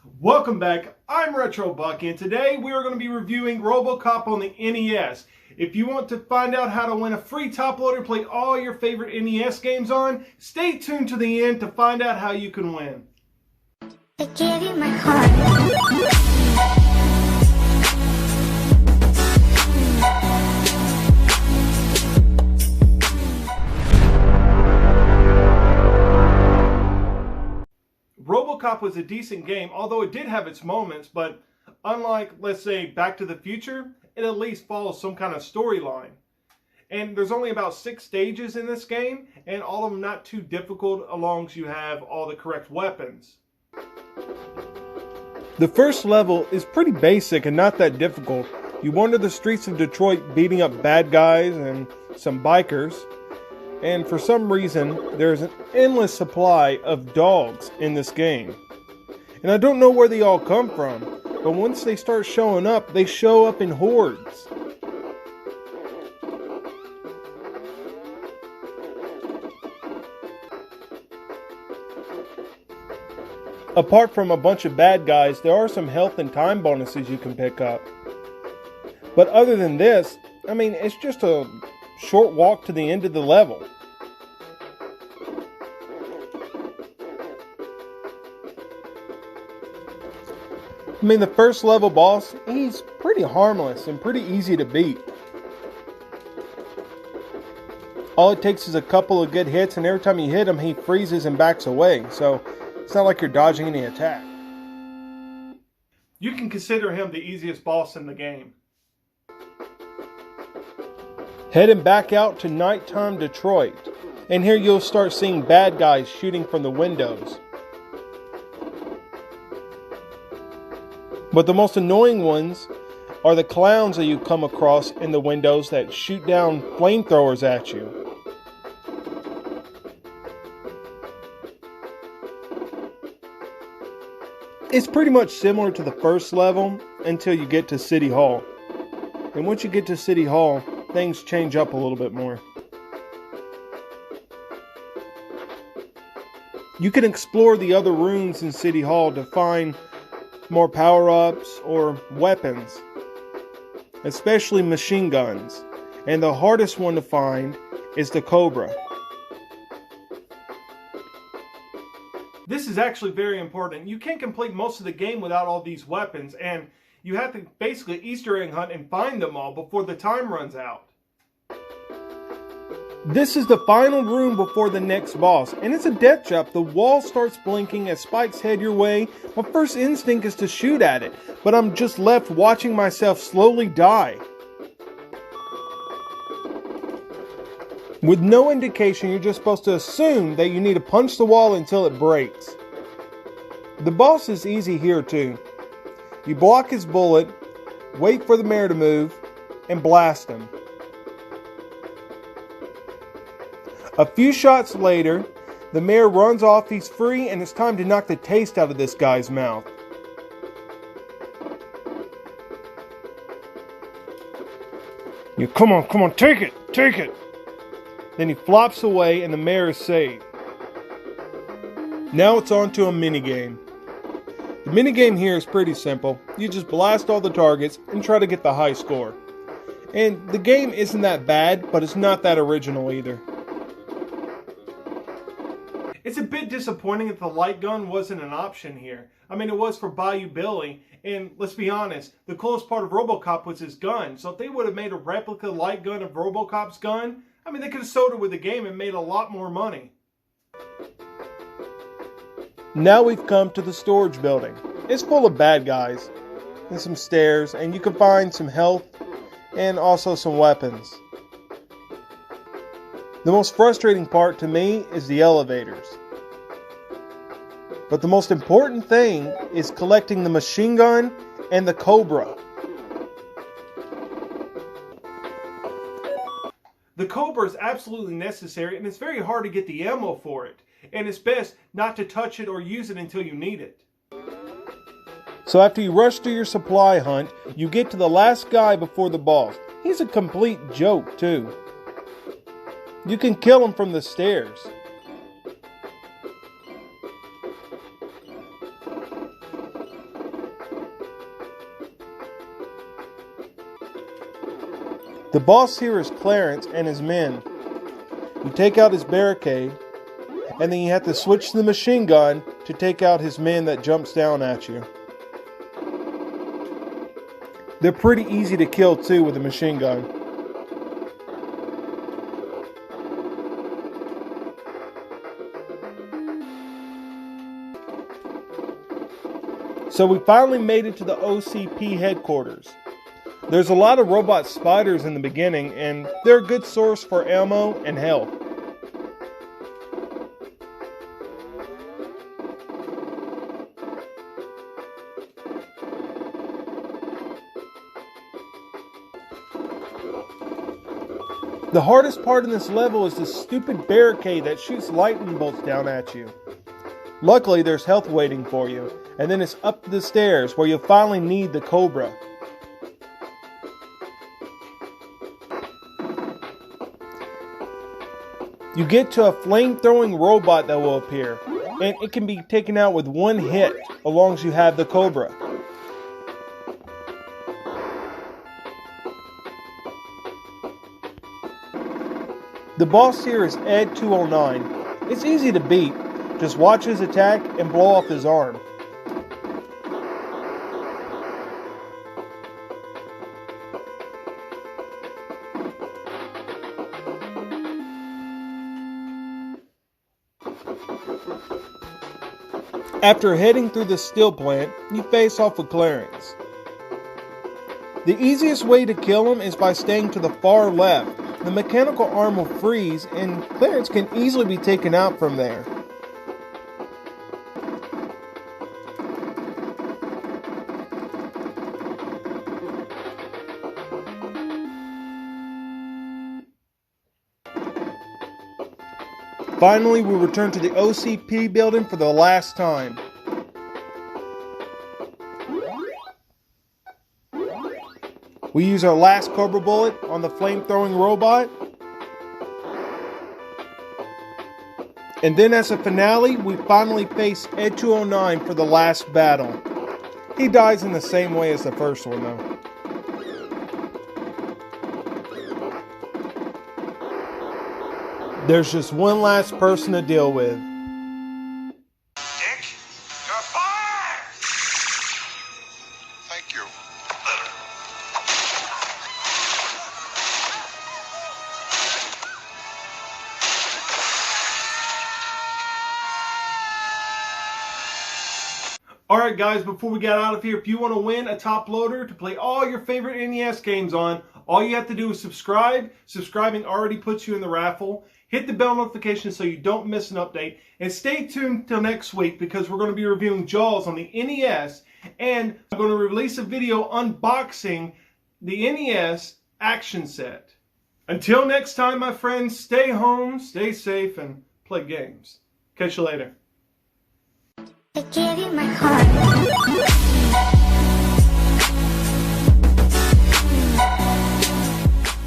Welcome back, I'm Retro Buck, and today we are going to be reviewing Robocop on the NES. If you want to find out how to win a free top loader to play all your favorite NES games on, stay tuned to the end to find out how you can win. I gave you my heart. Robocop was a decent game, although it did have its moments, but unlike, let's say, Back to the Future, it at least follows some kind of storyline. And there's only about 6 stages in this game, and all of them not too difficult as long as you have all the correct weapons. The first level is pretty basic and not that difficult. You wander the streets of Detroit beating up bad guys and some bikers. And for some reason, there's an endless supply of dogs in this game. And I don't know where they all come from, but once they start showing up, they show up in hordes. Apart from a bunch of bad guys, there are some health and time bonuses you can pick up. But other than this, I mean, it's just a short walk to the end of the level. I mean, the first level boss, he's pretty harmless and pretty easy to beat. All it takes is a couple of good hits, and every time you hit him, he freezes and backs away. So it's not like you're dodging any attack. You can consider him the easiest boss in the game. Heading back out to nighttime Detroit, and here you'll start seeing bad guys shooting from the windows. But the most annoying ones are the clowns that you come across in the windows that shoot down flamethrowers at you. It's pretty much similar to the first level until you get to City Hall. And once you get to City Hall, things change up a little bit more. You can explore the other rooms in City Hall to find more power-ups or weapons, especially machine guns. And the hardest one to find is the Cobra. This is actually very important. You can't complete most of the game without all these weapons, and you have to basically Easter egg hunt and find them all before the time runs out. This is the final room before the next boss, and it's a death trap. The wall starts blinking as spikes head your way. My first instinct is to shoot at it, but I'm just left watching myself slowly die. With no indication, you're just supposed to assume that you need to punch the wall until it breaks. The boss is easy here too. You block his bullet, wait for the mayor to move, and blast him. A few shots later, the mayor runs off, he's free, and it's time to knock the taste out of this guy's mouth. You come on, take it! Then he flops away and the mayor is saved. Now it's on to a minigame. The minigame here is pretty simple. You just blast all the targets and try to get the high score. And the game isn't that bad, but it's not that original either. It's a bit disappointing that the light gun wasn't an option here. I mean, it was for Bayou Billy, and let's be honest, the coolest part of Robocop was his gun. So if they would have made a replica light gun of Robocop's gun, I mean, they could have sold it with the game and made a lot more money. Now we've come to the storage building. It's full of bad guys and some stairs, and you can find some health and also some weapons. The most frustrating part to me is the elevators. But the most important thing is collecting the machine gun and the Cobra. The Cobra is absolutely necessary, and it's very hard to get the ammo for it. And it's best not to touch it or use it until you need it. So after you rush through your supply hunt, you get to the last guy before the boss. He's a complete joke too. You can kill him from the stairs. The boss here is Clarence and his men. You take out his barricade, and then you have to switch to the machine gun to take out his men that jumps down at you. They're pretty easy to kill too with a machine gun. So we finally made it to the OCP headquarters. There's a lot of robot spiders in the beginning, and they're a good source for ammo and health. The hardest part in this level is the stupid barricade that shoots lightning bolts down at you. Luckily, there's health waiting for you, and then it's up the stairs where you'll finally need the Cobra. You get to a flame-throwing robot that will appear, and it can be taken out with one hit, as long as you have the Cobra. The boss here is Ed 209. It's easy to beat. Just watch his attack and blow off his arm. After heading through the steel plant, you face off with Clarence. The easiest way to kill him is by staying to the far left. The mechanical arm will freeze, and Clarence can easily be taken out from there. Finally, we return to the OCP building for the last time. We use our last Cobra bullet on the flame-throwing robot. And then as a finale, we finally face Ed 209 for the last battle. He dies in the same way as the first one though. There's just one last person to deal with. Dick, you're fired! Thank you. Alright guys, before we get out of here, if you want to win a top loader to play all your favorite NES games on, all you have to do is subscribe. Subscribing already puts you in the raffle. Hit the bell notification so you don't miss an update. And stay tuned till next week because we're going to be reviewing Jaws on the NES. And I'm going to release a video unboxing the NES action set. Until next time, my friends, stay home, stay safe, and play games. Catch you later. I gave you my heart.